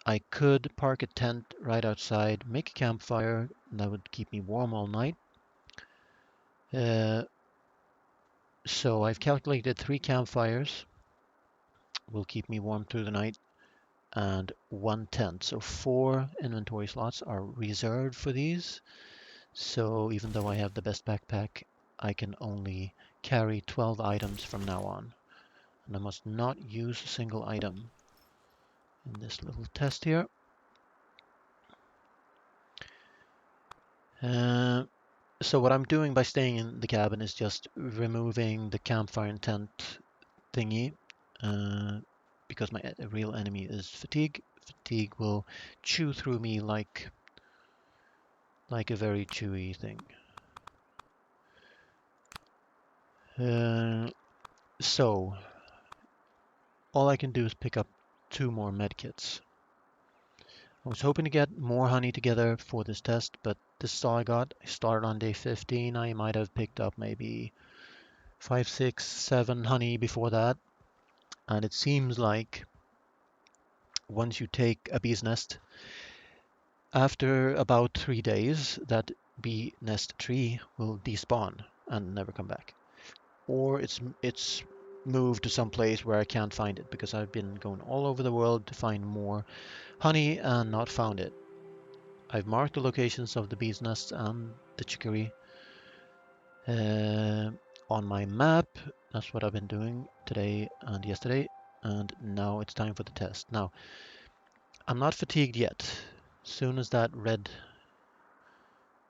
I could park a tent right outside, make a campfire, and that would keep me warm all night. Uh, so I've calculated 3 campfires will keep me warm through the night, and 1 tent. So 4 inventory slots are reserved for these. So even though I have the best backpack, I can only carry 12 items from now on. And I must not use a single item in this little test here. Uh, so what I'm doing by staying in the cabin is just removing the campfire and tent thingy, because my real enemy is fatigue. Fatigue will chew through me like a very chewy thing. So all I can do is pick up 2 more medkits. I was hoping to get more honey together for this test, but this is all I got. I started on day 15. I might have picked up maybe 5, 6, 7 honey before that. And it seems like once you take a bee's nest, after about 3 days, that bee nest tree will despawn and never come back. Or it's moved to some place where I can't find it, because I've been going all over the world to find more honey and not found it. I've marked the locations of the bee's nests and the chicory on my map. That's what I've been doing today and yesterday, and now it's time for the test. Now, I'm not fatigued yet. As soon as that red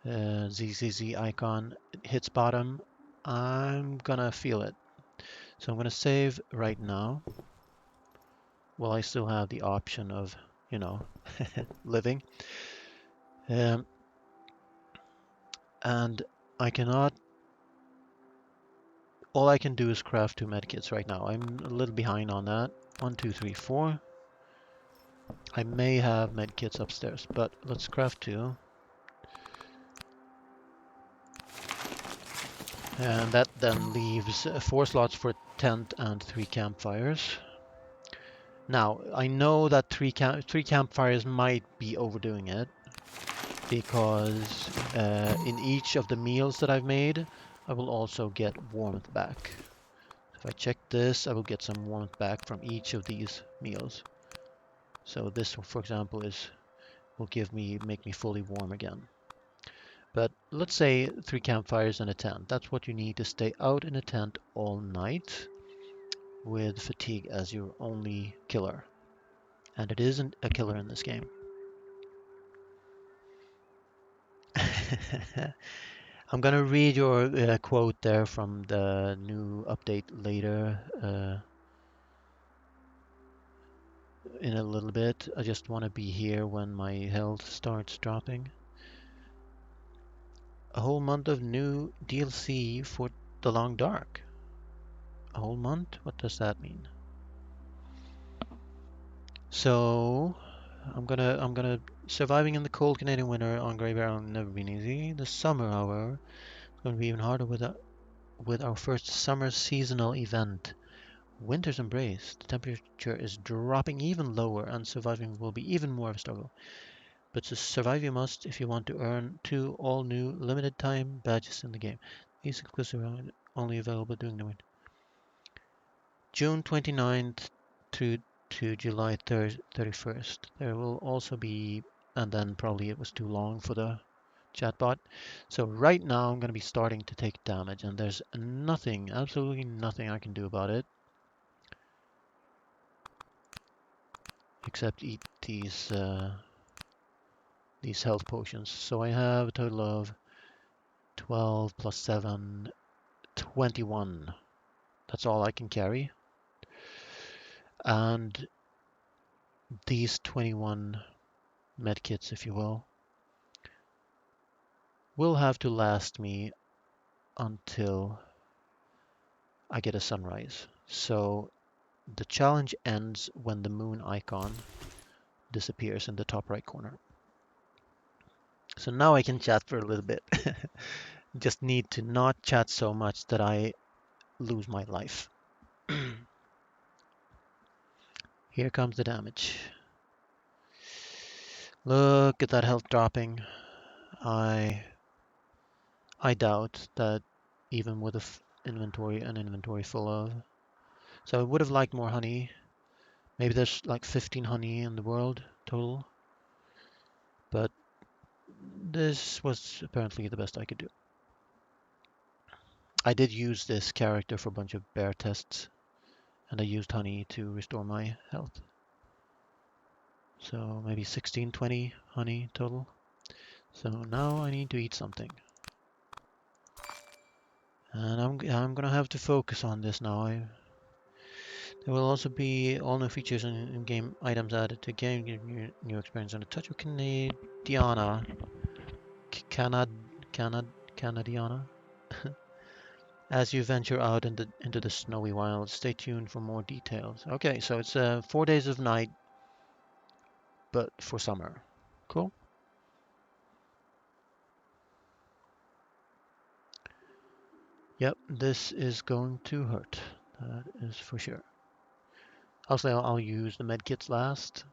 ZZZ icon hits bottom, I'm gonna feel it. So I'm gonna save right now while I still have the option of, living. And I cannot. All I can do is craft 2 medkits right now. I'm a little behind on that. 1, 2, 3, 4. I may have medkits upstairs, but let's craft 2. And that then leaves 4 slots for tent and 3 campfires. Now, I know that 3 campfires might be overdoing it, because in each of the meals that I've made, I will also get warmth back. If I check this, I will get some warmth back from each of these meals. So this, for example, will make me fully warm again. But let's say 3 campfires and a tent. That's what you need to stay out in a tent all night with fatigue as your only killer. And it isn't a killer in this game. I'm gonna read your quote there from the new update later in a little bit. I just want to be here when my health starts dropping. A whole month of new DLC for The Long Dark. A whole month? What does that mean? So I'm gonna surviving in the cold Canadian winter on Grey Bear Island never been easy. The summer, however, is going to be even harder with our first summer seasonal event. Winter's embrace. The temperature is dropping even lower, and surviving will be even more of a struggle. But to survive you must if you want to earn 2 all-new limited-time badges in the game. These exclusive are only available during the winter. June 29th to July 31st. There will also be, and then probably it was too long for the chatbot. So right now I'm going to be starting to take damage, and there's nothing, absolutely nothing I can do about it, except eat these health potions. So I have a total of 12 plus 7, 21. That's all I can carry. And these 21 medkits, if you will have to last me until I get a sunrise. So the challenge ends when the moon icon disappears in the top right corner. So now I can chat for a little bit. Just need to not chat so much that I lose my life. Here comes the damage. Look at that health dropping. I doubt that even with an inventory full of. So I would have liked more honey. Maybe there's like 15 honey in the world total. But this was apparently the best I could do. I did use this character for a bunch of bear tests, and I used honey to restore my health. So maybe 16, 20 honey total. So now I need to eat something. And I'm gonna have to focus on this now. There will also be all new features and in-game items added to game, give new experience and a touch of Canadiana. Canad, Canadiana. As you venture out into the snowy wilds, stay tuned for more details. Okay, so it's 4 days of night, but for summer. Cool. Yep, this is going to hurt. That is for sure. Also, I'll use the medkits last,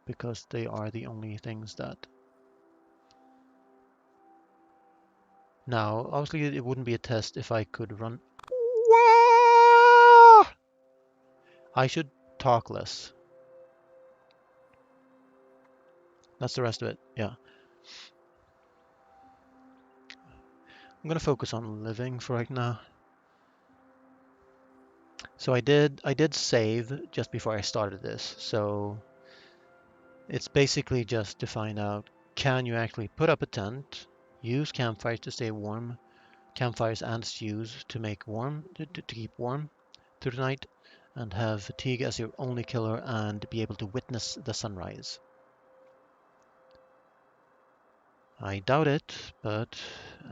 because they are the only things that... Now, obviously it wouldn't be a test if I could run... I should talk less. That's the rest of it, yeah. I'm gonna focus on living for right now. So I did save just before I started this, so it's basically just to find out, can you actually put up a tent, use campfires to stay warm, campfires and stews to make warm, to keep warm through the night, and have fatigue as your only killer and be able to witness the sunrise. I doubt it, but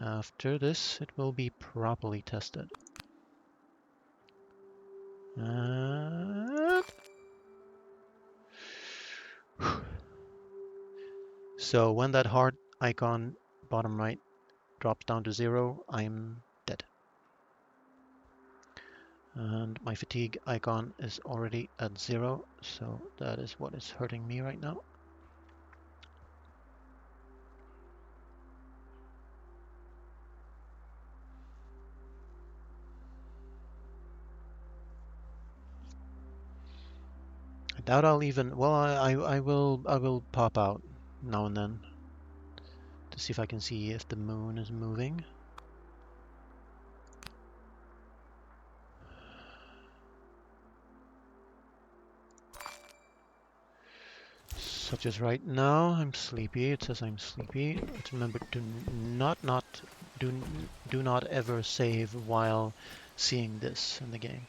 after this it will be properly tested. And... So when that heart icon bottom right drops down to 0, I'm dead. And my fatigue icon is already at 0, so that is what is hurting me right now. I doubt I'll even... Well, I will pop out now and then to see if I can see if the moon is moving. Such as right now, I'm sleepy. It says I'm sleepy. Let's remember to do not ever save while seeing this in the game.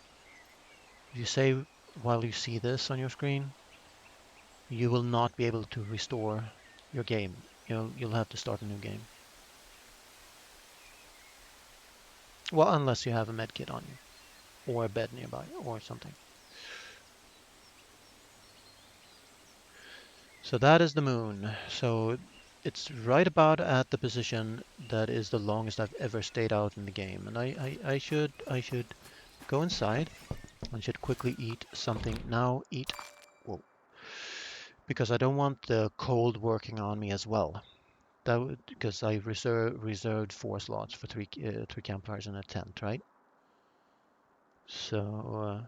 If you save while you see this on your screen, you will not be able to restore your game. You'll have to start a new game. Well, unless you have a medkit on you, or a bed nearby, or something. So that is the moon. So it's right about at the position that is the longest I've ever stayed out in the game. And I should go inside and should quickly eat something. Now eat. Whoa. Because I don't want the cold working on me as well. That would, because I reserved 4 slots for three campfires and a tent, right? So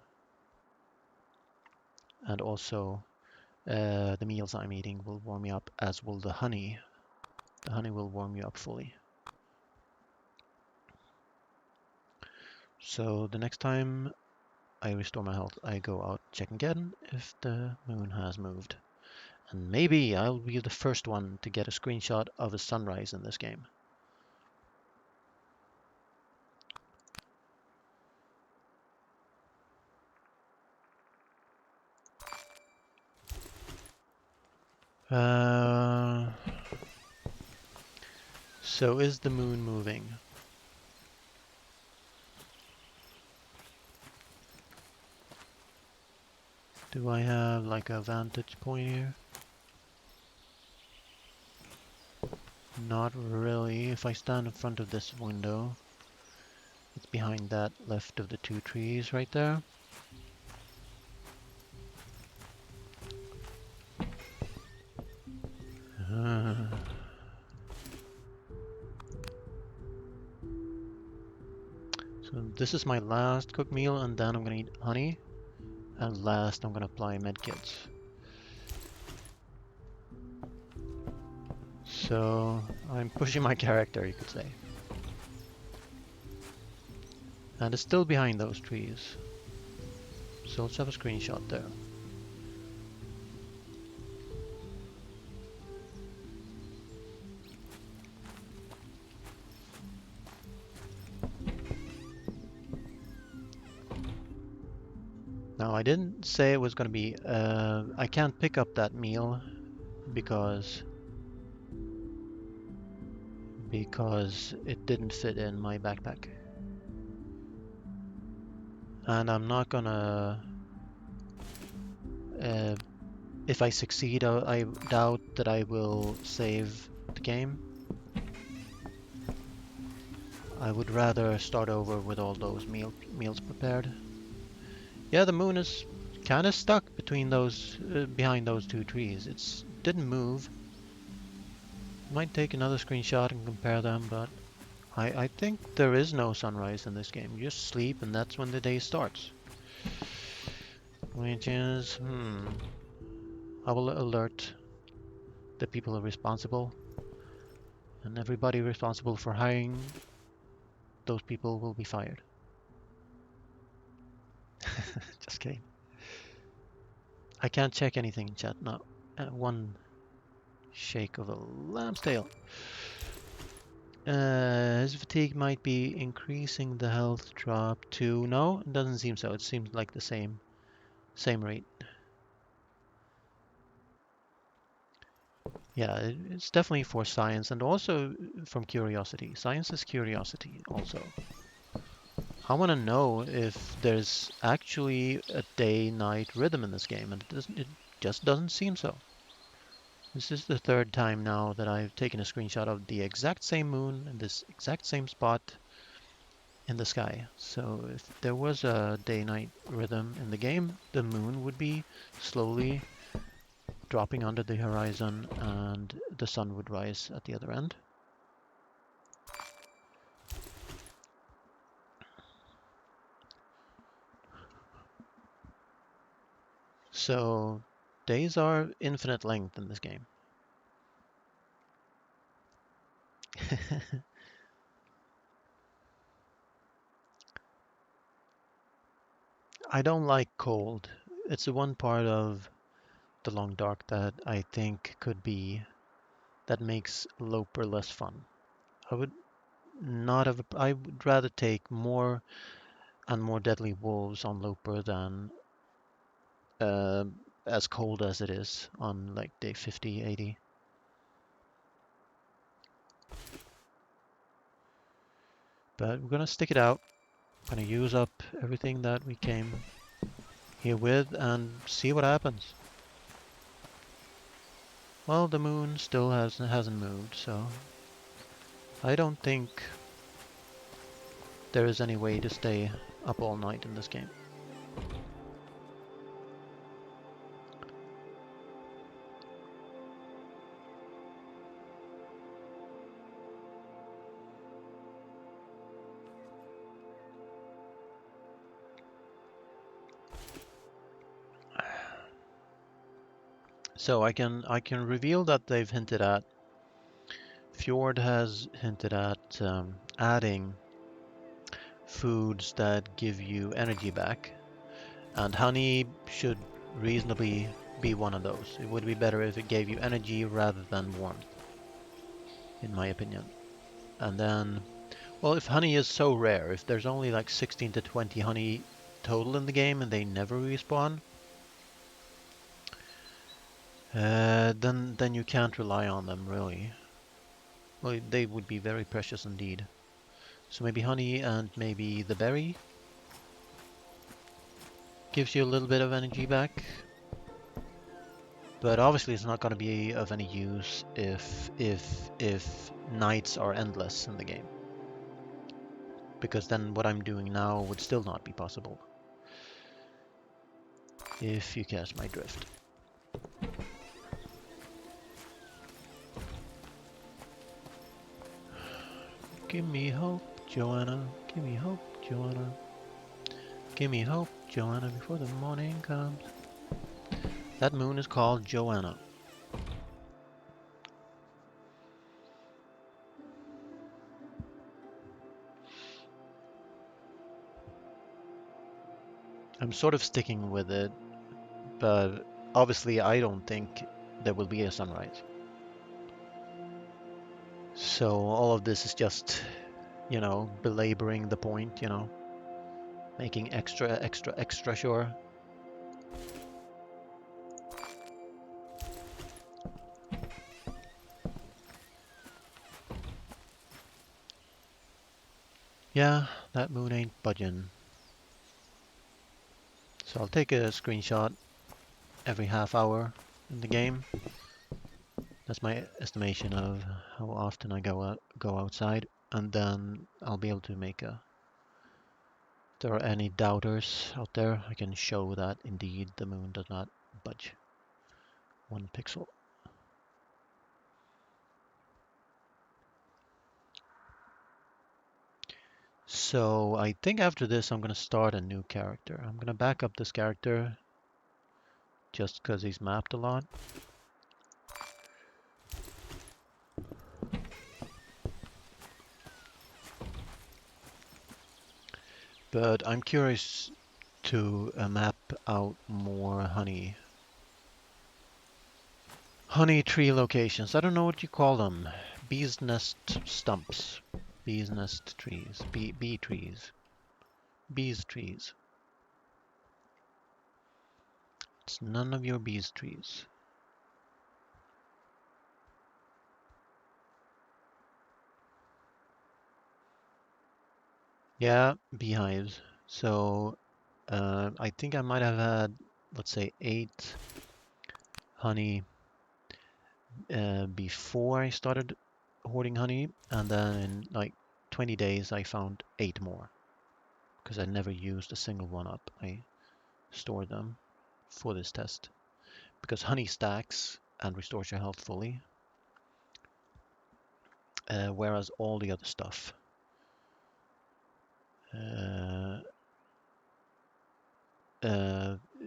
and also the meals I'm eating will warm me up, as will the honey. The honey will warm you up fully. So the next time I restore my health, I go out, check again if the moon has moved. And maybe I'll be the first one to get a screenshot of a sunrise in this game. So is the moon moving? Do I have like a vantage point here? Not really. If I stand in front of this window, it's behind that left of the 2 trees right there. So this is my last cooked meal, and then I'm gonna eat honey. And last, I'm gonna apply medkits. So I'm pushing my character, you could say. And it's still behind those trees. So let's have a screenshot there. Now I didn't say it was gonna be, I can't pick up that meal because it didn't fit in my backpack. And I'm not gonna, if I succeed, I doubt that I will save the game. I would rather start over with all those meals prepared. Yeah, the moon is kind of stuck between those, behind those two trees. It didn't move. Might take another screenshot and compare them, but I think there is no sunrise in this game. You just sleep and that's when the day starts. Which is, I will alert the people responsible, and everybody responsible for hiring those people will be fired. Just kidding. I can't check anything in chat now. One shake of a lamb's tail. His fatigue might be increasing the health drop too. No, it doesn't seem so. It seems like the same rate. Yeah, it's definitely for science and also from curiosity. Science is curiosity also. I want to know if there's actually a day-night rhythm in this game, and it just doesn't seem so. This is the third time now that I've taken a screenshot of the exact same moon in this exact same spot in the sky. So if there was a day-night rhythm in the game, the moon would be slowly dropping under the horizon and the sun would rise at the other end. So days are infinite length in this game. I don't like cold. It's the one part of the long dark that I think that makes Loper less fun. I would I would rather take more and more deadly wolves on Loper than uh, as cold as it is on like day 50, 80. But we're gonna stick it out. Gonna use up everything that we came here with and see what happens. Well, the moon still hasn't moved, so I don't think there is any way to stay up all night in this game. So I can reveal that they've hinted at, Fjord has hinted at adding foods that give you energy back, and honey should reasonably be one of those. It would be better if it gave you energy rather than warmth, in my opinion. And then, well, if honey is so rare, if there's only like 16 to 20 honey total in the game and they never respawn, then you can't rely on them, really. Well, they would be very precious indeed. So maybe honey and maybe the berry gives you a little bit of energy back. But obviously it's not going to be of any use if nights are endless in the game. Because then what I'm doing now would still not be possible. If you catch my drift. Give me hope, Joanna. Give me hope, Joanna. Give me hope, Joanna, before the morning comes. That moon is called Joanna. I'm sort of sticking with it, but obviously I don't think there will be a sunrise. So all of this is just, belaboring the point, making extra sure. Yeah, that moon ain't budging. So I'll take a screenshot every half hour in the game. That's my estimation of how often I go outside, and then I'll be able to make a. If there are any doubters out there, I can show that indeed the moon does not budge 1 pixel. So I think after this I'm going to start a new character. I'm going to back up this character just because he's mapped a lot. But I'm curious to map out more honey tree locations. I don't know what you call them. Bees nest stumps. Bees nest trees. Bee trees. Bees trees. It's none of your bees trees. Yeah, beehives. So I think I might have had, let's say, 8 honey before I started hoarding honey, and then in like 20 days I found 8 more because I never used a single one up. I stored them for this test because honey stacks and restores your health fully, whereas all the other stuff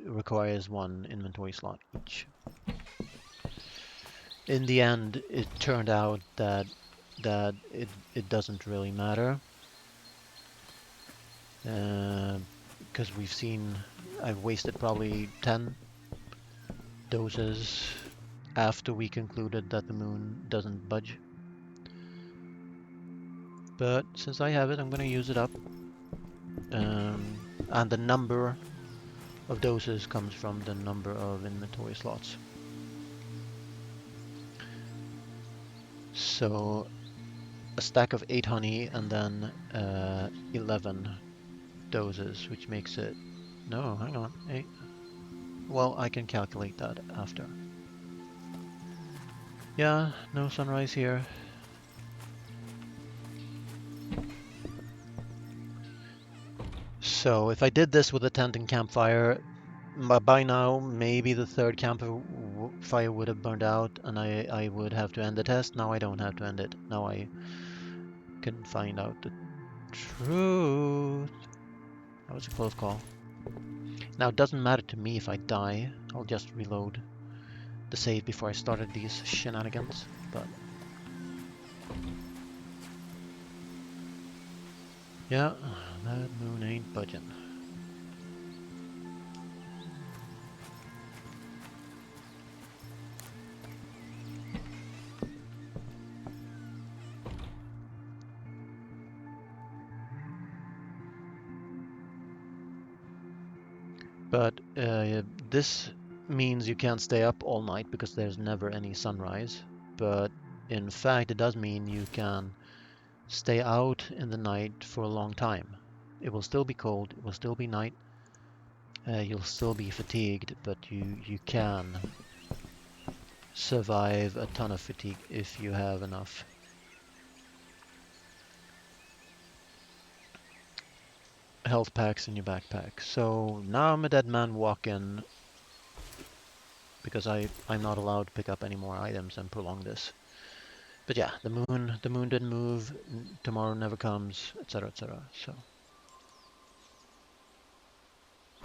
requires 1 inventory slot each. In the end, it turned out that it doesn't really matter because I've wasted probably 10 doses after we concluded that the moon doesn't budge. But since I have it, I'm going to use it up. And the number of doses comes from the number of inventory slots. So a stack of 8 honey and then 11 doses, which makes it... No, hang on. 8. Well, I can calculate that after. Yeah, no sunrise here. So if I did this with a tent and campfire, by now maybe the 3rd campfire would have burned out and I would have to end the test. Now I don't have to end it. Now I can find out the truth. That was a close call. Now it doesn't matter to me if I die. I'll just reload the save before I started these shenanigans. But yeah, that moon ain't budging. But this means you can't stay up all night because there's never any sunrise. But in fact, it does mean you can stay out in the night for a long time. It will still be cold, it will still be night, you'll still be fatigued, but you can survive a ton of fatigue if you have enough. Health packs in your backpack. So now I'm a dead man walking because I'm not allowed to pick up any more items and prolong this. But yeah, the moon didn't move, tomorrow never comes, etc., etc. So